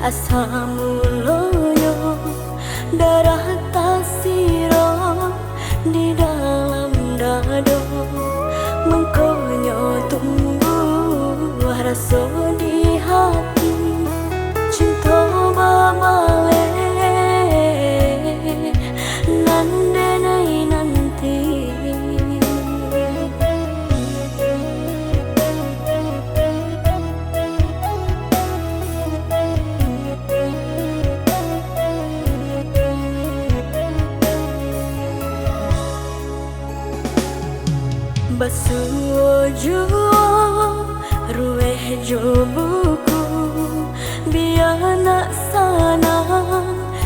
asamuloyo darah tasiro di dalam dado mengkonyo tumbuh rasa di hati cinta babale nandenai nanti. Basuh jua rueh jo buku biana sana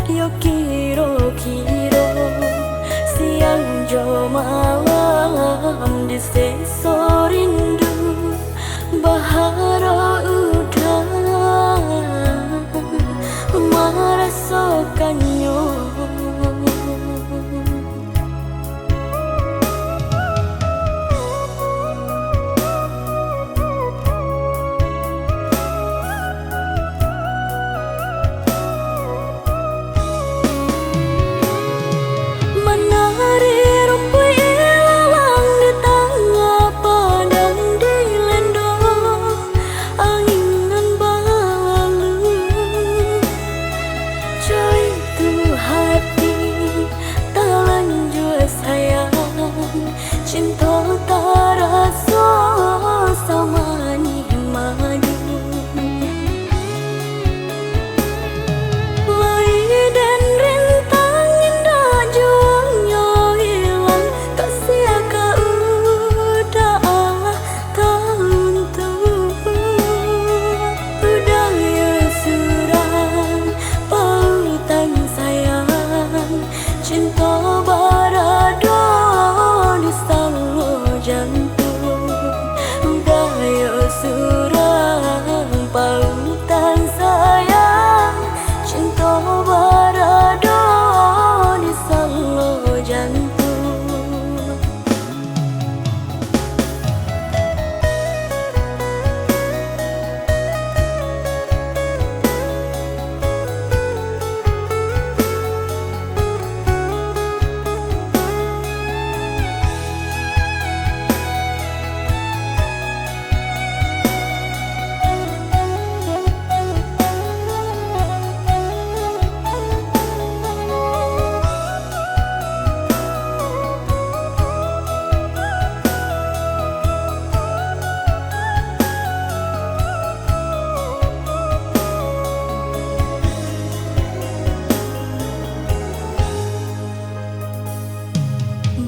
yo kiro-kiro siang jo malam di seso rindu bahara udah merasakannya. Cinta tak rasa sama ni madu lai dan rintang indah juangnya hilang tak sia-sia udah tahun tu udah ya surang pautan sayang cinta barado jantung udah ya surang pautan sayang cinta barado di salo jantung.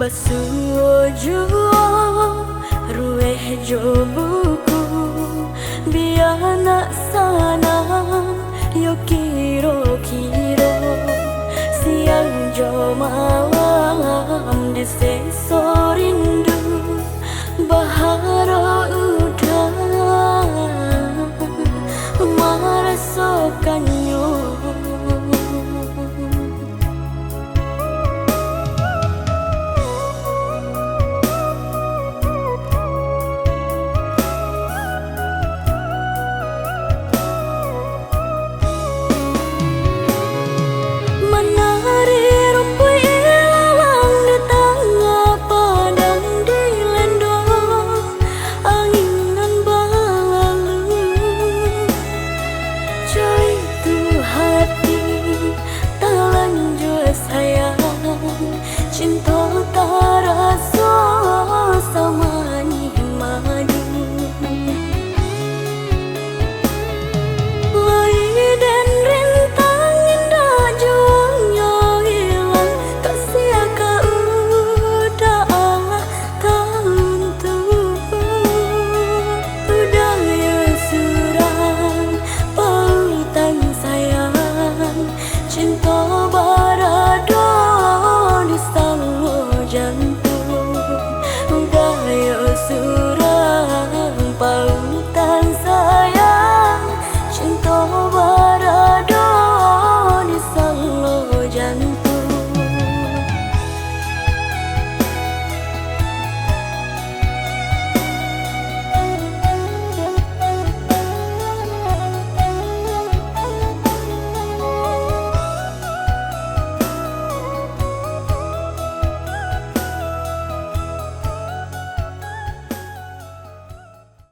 Basuh jua rueh jo buku biana sana yo kiro-kiro siang jo malam di seso rindu bahara udah merasakan